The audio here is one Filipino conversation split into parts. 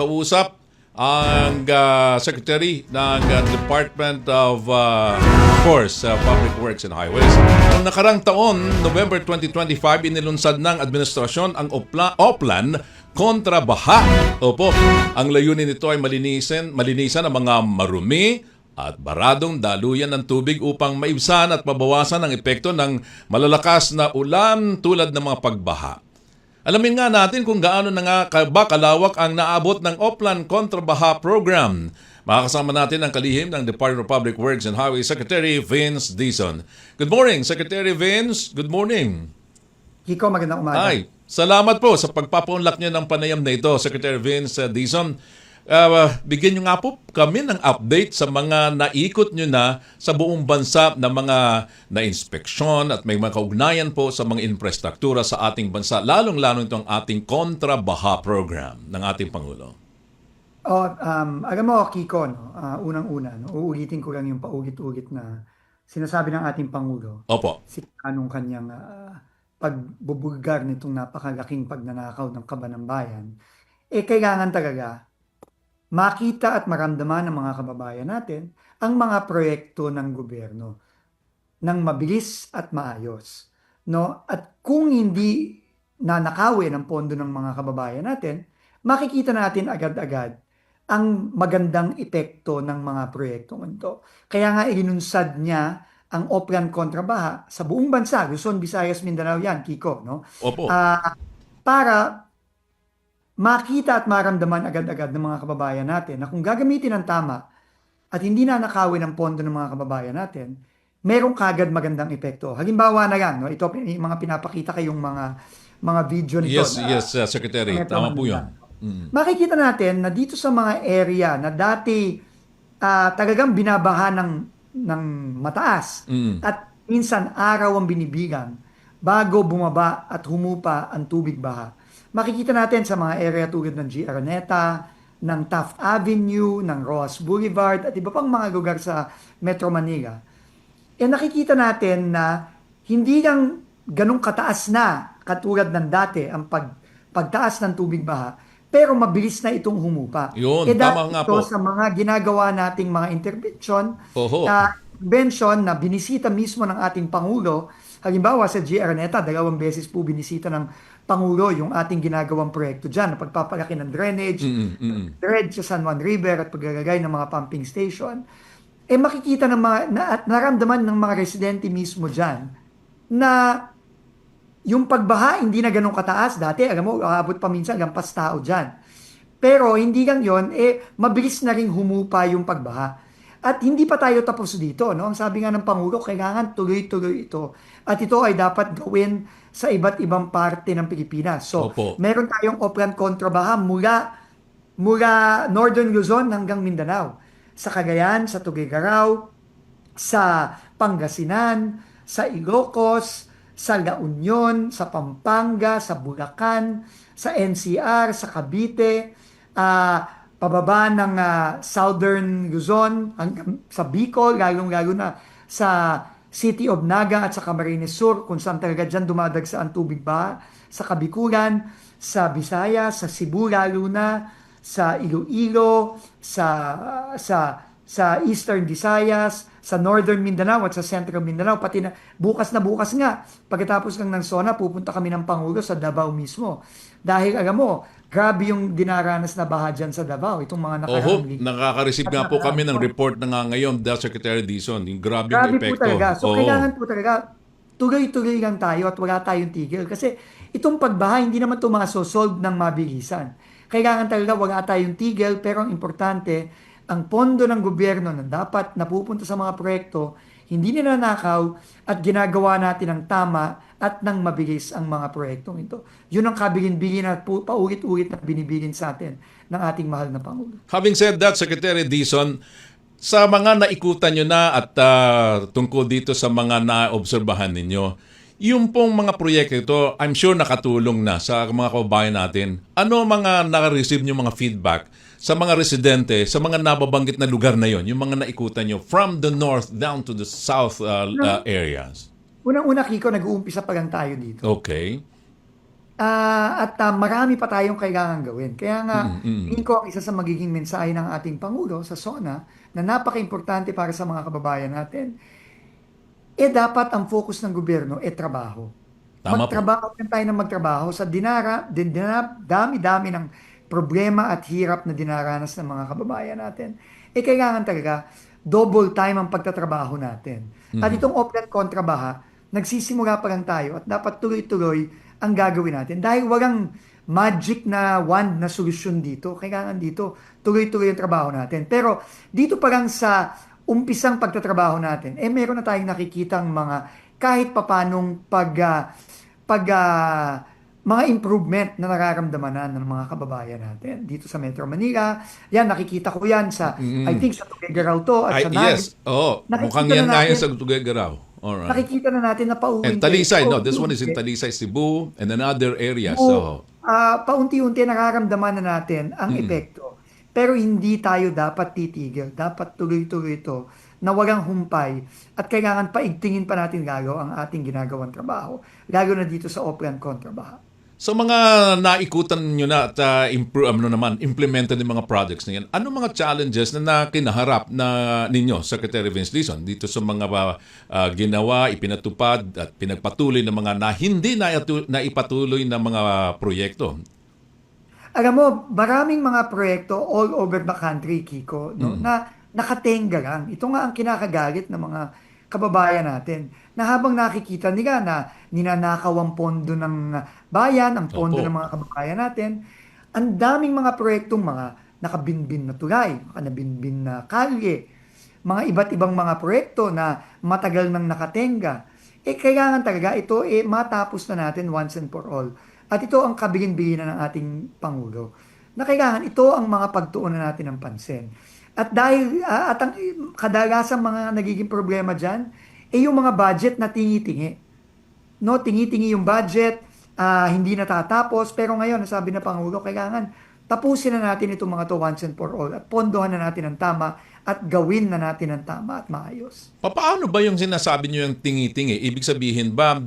makausap ang Secretary ng Department of Public Works and Highways. Noong nakarang taon, November 2025, inilunsad ng administrasyon ang Oplan kontra baha. Opo, ang layunin nito ay malinisan ang mga marumi at baradong daluyan ng tubig upang maibsan at mabawasan ang epekto ng malalakas na ulan tulad ng mga pagbaha. Alamin nga natin kung gaano na nga kalawak ang naabot ng Oplan Kontra Baha Program. Makakasama natin ang kalihim ng Department of Public Works and Highway Secretary Vince Dizon. Good morning, Secretary Vince. Good morning. Kiko, magandang umaga. Ay, salamat po sa pagpapaunlak niyo ng panayam na ito, Secretary Vince Dizon. Bigyan nyo nga po kami ng update sa mga naikot nyo na sa buong bansa na mga na-inspeksyon at may mga kaugnayan po sa mga infrastruktura sa ating bansa, lalong-lalo itong ating kontra-baha program ng ating Pangulo. Alam mo, Kiko, unang-una, uulitin ko lang yung paulit-ulit na sinasabi ng ating Pangulo. Opo. Anong kanyang pagbubulgar nitong napakalaking pagnanakaw ng kaban ng bayan, kailangan talaga makita at maramdaman ng mga kababayan natin ang mga proyekto ng gobyerno ng mabilis at maayos. No? At kung hindi nanakawin ang pondo ng mga kababayan natin, makikita natin agad-agad ang magandang epekto ng mga proyektong ito. Kaya nga inunsad niya ang Oplan Kontra Baha sa buong bansa, Luzon, Visayas, Mindanao yan, Kiko. No? Opo. Para makita at maramdaman agad-agad ng mga kababayan natin na kung gagamitin ng tama at hindi nanakawin ang pondo ng mga kababayan natin, merong kagad magandang epekto. Halimbawa na lang, no? Ito mga pinapakita kayong mga video nito. Yes, Secretary. Tama po yun. Makikita natin na dito sa mga area na dati talagang binabaha ng mataas at minsan araw ang binibigang bago bumaba at humupa ang tubig baha. Makikita natin sa mga area tulad ng G. Araneta, ng Taft Avenue, ng Roas Boulevard, at iba pang mga lugar sa Metro Manila. Nakikita natin na hindi lang ganong kataas na katulad ng dati ang pagtaas ng tubig baha, pero mabilis na itong humupa. Yun, tama nga po. Sa mga ginagawa nating mga intervention, na binisita mismo ng ating Pangulo. Halimbawa sa G. Araneta, 2 beses po binisita ng Pangulo yung ating ginagawang proyekto dyan, na pagpapalaki ng drainage, dredge sa San Juan River at paglalagay ng mga pumping station. Makikita at naramdaman ng mga residente mismo dyan na yung pagbaha hindi na ganun kataas. Dati, alam mo, aabot pa minsan lampas tao dyan. Pero hindi lang yon, mabilis na rin humupa yung pagbaha. At hindi pa tayo tapos dito. No? Ang sabi nga ng Pangulo, kailangan tuloy-tuloy ito. At ito ay dapat gawin sa iba't ibang parte ng Pilipinas. So, meron tayong Oplan Kontra Baha mula Northern Luzon hanggang Mindanao. Sa Cagayan, sa Tuguegarao, sa Pangasinan, sa Ilocos, sa La Union, sa Pampanga, sa Bulacan, sa NCR, sa Cavite, pababa ng Southern Luzon, hanggang sa Bicol, lalong-lalo na sa City of Naga at sa Camarines Sur, kung saan talaga dyan dumadagsa ang tubig ba, sa Kabikulan, sa Visayas, sa Cebu, lalo na sa Iloilo, sa Eastern Visayas, sa Northern Mindanao at sa Central Mindanao, pati na bukas nga, pagkatapos lang ng SONA, pupunta kami ng Pangulo sa Davao mismo. Dahil alam mo, grabe yung dinaranas na baha dyan sa Davao, itong mga nakaraang linggo. Nakaka-receive nga po kami ng report na nga ngayon, Secretary Dizon, yung grabe yung epekto. Po talaga. So, kailangan po talaga, tuloy-tuloy lang tayo at wala tayong tigil. Kasi itong pagbaha, hindi naman ito masosolve ng mabilisan. Kailangan talaga wala tayong tigil, pero ang importante, ang pondo ng gobyerno na dapat napupunta sa mga proyekto, hindi ninanakaw at ginagawa natin ng tama at ng mabilis ang mga proyektong ito. Yun ang kabilin-bilin at paulit-ulit na binibilin sa atin ng ating mahal na Pangulo. Having said that, Secretary Dizon, sa mga naikutan nyo na at tungkol dito sa mga naobserbahan ninyo, yung pong mga proyekto ito, I'm sure nakatulong na sa mga kababayan natin. Ano mga naka-receive nyo mga feedback sa mga residente, sa mga nababanggit na lugar na yon, yung mga naikutan nyo from the north down to the south areas? Unang-una, Kiko, nag-uumpisa pa lang tayo dito. Okay. Marami pa tayong kailangan gawin. Kaya nga, Mm, mm. tingin ko ang isa sa magiging mensahe ng ating Pangulo sa SONA na napaka-importante para sa mga kababayan natin, dapat ang focus ng gobyerno trabaho. Tama po. Magtrabaho din tayo ng magtrabaho sa dami-dami ng problema at hirap na dinaranas ng mga kababayan natin. Kailangan talaga double time ang pagtatrabaho natin. At itong Oplan Kontrabaha, nagsisimula pa lang tayo at dapat tuloy-tuloy ang gagawin natin. Dahil walang magic na wand na solusyon dito. Kailangan dito tuloy-tuloy ang trabaho natin. Pero dito pa lang sa umpisang pagtatrabaho natin, meron na tayong nakikitang mga kahit papanong mga improvement na nararamdaman na ng mga kababayan natin dito sa Metro Manila. Yan, nakikita ko yan sa, I think sa Tuguegarao to at Ay, sa Naga. yes. Oo. Nakikita Mukhang yan na nga yan natin- sa Tuguegarao. Alright. Nakikita na natin na pauwi. And Talisay, no? This one is in Talisay, Cebu, and another area. So, Paunti-unti nararamdaman na natin ang epekto. Pero hindi tayo dapat titigil. Dapat tuloy-tuloy ito na walang humpay at kailangan paigtingin pa natin lalo ang ating ginagawang trabaho. Lalo na dito sa Oplan Kontrabaha. sa mga naikutan nyo na at implemented ng mga projects na yan, ano mga challenges na kinaharap na ninyo, Secretary Vince Dizon, dito sa mga ginawa, ipinatupad at pinagpatuloy ng mga hindi naipatuloy na mga proyekto? Alam mo, maraming mga proyekto all over the country, Kiko, no, na nakatenga lang. Ito nga ang kinakagalit ng mga kababayan natin na habang nakikita nila na ninanakaw ang pondo ng bayan, ang pondo Opo. ng mga kababayan natin, ang daming mga proyektong mga nakabinbin na tulay, nakabinbin na kalye, mga iba't ibang mga proyekto na matagal nang nakatenga. Kailangan talaga ito matapos na natin once and for all. At ito ang kabilin-bilinan ng ating Pangulo. Na kailangan ito ang mga pagtuunan natin ng pansin. At dahil at ang kadalasang mga nagiging problema diyan yung mga budget na tingi-tingi. No, tingi-tingi yung budget, hindi natatapos, pero ngayon nasabi na Pangulo, kailangan tapusin na natin itong mga to once and for all at pondohan na natin ang tama at gawin na natin ang tama at maayos. Paano ba yung sinasabi nyo yung tingi-tingi? Ibig sabihin ba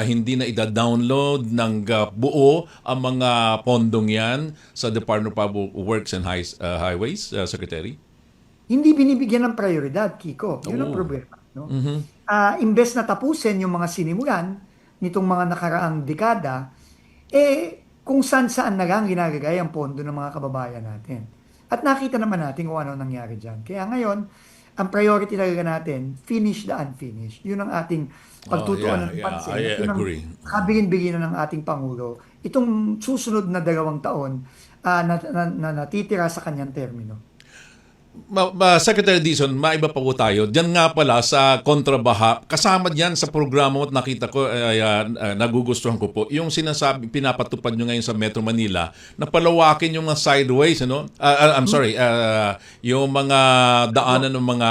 hindi na ida-download ng buo ang mga pondong yan sa Department of Public Works and Highways, Secretary? Hindi binibigyan ng prioridad, Kiko. Yun ang problema. No? Imbes na tapusin yung mga sinimulan nitong mga nakaraang dekada, kung saan-saan na lang ginagagay ang pondo ng mga kababayan natin. At nakita naman natin kung ano nangyari dyan. Kaya ngayon, ang priority talaga natin, finish the unfinished. Yun ang ating pagtutuunan ng pansin. I Yun ang agree. kabilin-bilinan ng ating Pangulo. Itong susunod na 2 taon na natitira sa kanyang termino. Secretary Dizon, maiba pa po tayo. Diyan nga pala sa kontrabaha, kasama diyan sa programa mo at nakita ko, nagugustuhan ko po, yung sinasabi, pinapatupad nyo ngayon sa Metro Manila, na palawakin yung mga sideways, ano? Yung mga daanan ng mga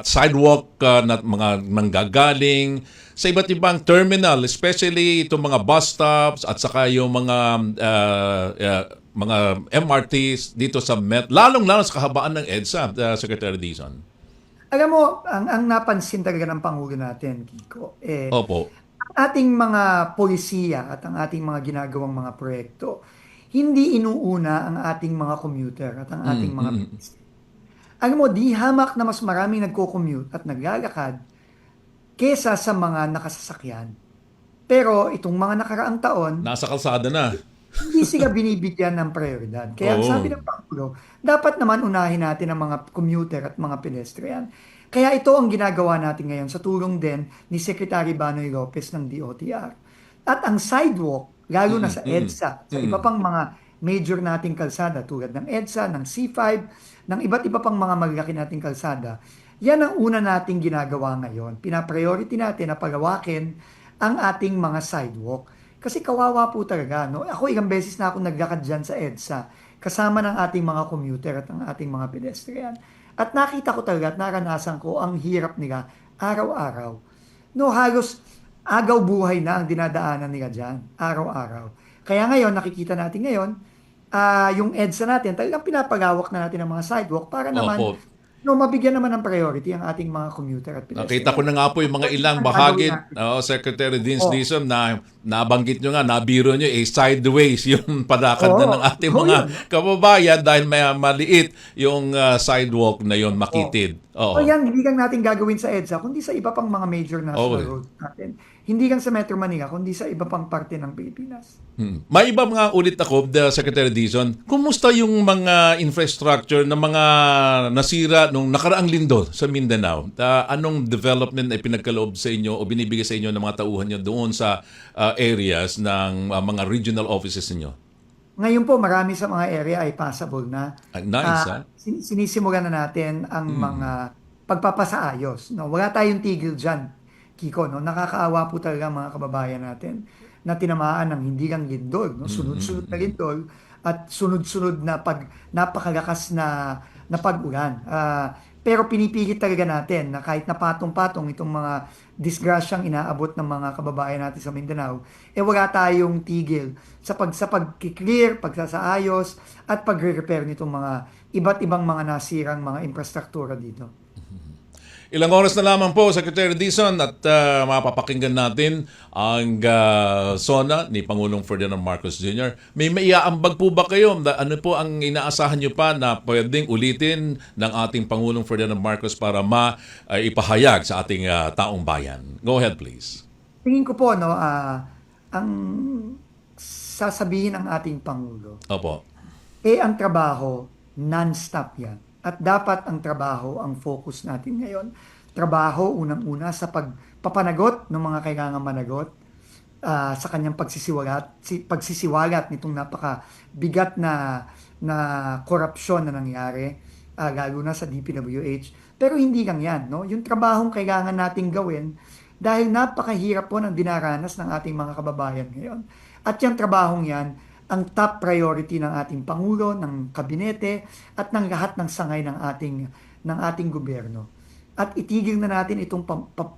sidewalk na mga nanggagaling sa iba't ibang terminal, especially itong mga bus stops at saka yung mga MRTs dito sa lalong-lalo sa kahabaan ng EDSA, Secretary Dizon. Alam mo, ang napansin talaga ng Pangulo natin, Kiko, Opo. ating mga polisiya at ang ating mga ginagawang mga proyekto, hindi inuuna ang ating mga commuter at ang ating mga business. Alam mo, di hamak na mas maraming nagko-commute at naglalakad kesa sa mga nakasasakyan. Pero itong mga nakaraang taon, Nasa kalsada na. hindi sila binibigyan ng prioridad. Kaya ang Oo. sabi ng Pangulo, dapat naman unahin natin ang mga commuter at mga pedestrian. Kaya ito ang ginagawa natin ngayon sa tulong din ni Secretary Banoy Lopez ng DOTR. At ang sidewalk, lalo na sa EDSA, sa iba pang mga major nating kalsada tulad ng EDSA, ng C5, ng iba't iba pang mga malalaki nating kalsada, yan ang una nating ginagawa ngayon. Pina-priority natin na palawakin ang ating mga sidewalk. Kasi kawawa po talaga. No? Ako ilang beses na ako naglakad dyan sa EDSA kasama ng ating mga commuter at ng ating mga pedestrian. At nakita ko talaga at naranasan ko ang hirap nila araw-araw. No, halos agaw buhay na ang dinadaanan nila dyan, araw-araw. Kaya ngayon, nakikita natin ngayon, yung EDSA natin, talagang pinapalawak na natin ang mga sidewalk para naman Opo. No, mabigyan naman ng priority ang ating mga commuter at Nakita pedestrian. ko na nga po yung mga ilang Ang gagawin bahagi, natin. Secretary Vince Oo. Dizon, na nabanggit nyo nga, nabiro nyo, sideways yung padakad na ng Oo. ating Oo, mga yun. kababayan dahil may maliit yung sidewalk na yon makitid. So Oo. yan, hindi lang natin gagawin sa EDSA, kundi sa iba pang mga major national Okay. roads natin. Hindi lang sa Metro Manila, kundi sa iba pang parte ng Pilipinas. May iba mga ulit ako, Secretary Dizon, kumusta yung mga infrastructure na mga nasira nung nakaraang lindol sa Mindanao? Anong development ay pinagkaloob sa inyo o binibigay sa inyo ng mga tauhan nyo doon sa areas ng mga regional offices ninyo? Ngayon po, marami sa mga area ay passable na. Nice, ha? Sinisimulan na natin ang mga pagpapasaayos. No? Wala tayong tigil dyan, Kiko. No? Nakakaawa po talaga ang mga kababayan natin na tinamaan ng hindi lang lindol. No? Sunod-sunod na lindol at sunod-sunod na napakalakas na pag-ulan. Pero pinipilit talaga natin na kahit napatong-patong itong mga disgrasyang inaabot ng mga kababayan natin sa Mindanao, wala tayong tigil sa pag-clear, pagsasaayos, at pagre-repair nitong mga iba't ibang mga nasirang mga infrastruktura dito. Ilang oras na lamang po, Secretary Dizon, at mapapakinggan natin ang SONA ni Pangulong Ferdinand Marcos Jr. May maiaambag po ba kayo? Ano po ang inaasahan nyo pa na pwedeng ulitin ng ating Pangulong Ferdinand Marcos para maipahayag sa ating taong bayan? Go ahead, please. Tingin ko po, no, ang sasabihin ng ating Pangulo, Opo. ang trabaho, non-stop yan. At dapat ang trabaho ang focus natin ngayon. Trabaho, unang-una, sa pagpapanagot ng mga kailangan managot, sa kanyang pagsisiwalat nitong napakabigat na korupsyon na nangyari, lalo na sa DPWH. Pero hindi lang yan. No? Yung trabahong kailangan nating gawin dahil napakahirap po ng dinaranas ng ating mga kababayan ngayon. At yung trabahong yan, ang top priority ng ating Pangulo, ng Kabinete, at ng lahat ng sangay ng ating gobyerno. At itigil na natin itong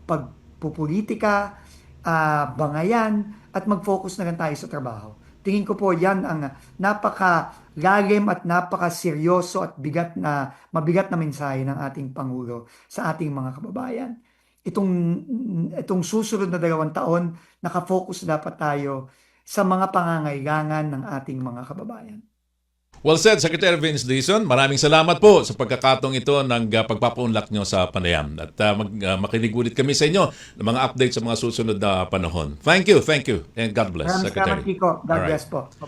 pagpupolitika, bangayan, at mag-focus na lang tayo sa trabaho. Tingin ko po yan ang napakalalim at napakaseryoso at mabigat na mensahe ng ating Pangulo sa ating mga kababayan. Itong susunod na 2 taon, nakafocus dapat tayo sa mga pangangailangan ng ating mga kababayan. Well said, Secretary Vince Dizon. Maraming salamat po sa pagkakataong ito ng pagpapaunlak nyo sa panayam. At makinig ulit kami sa inyo ng mga updates sa mga susunod na panahon. Thank you, and God bless, Maraming Secretary. salamat, Kiko. God Alright. bless po.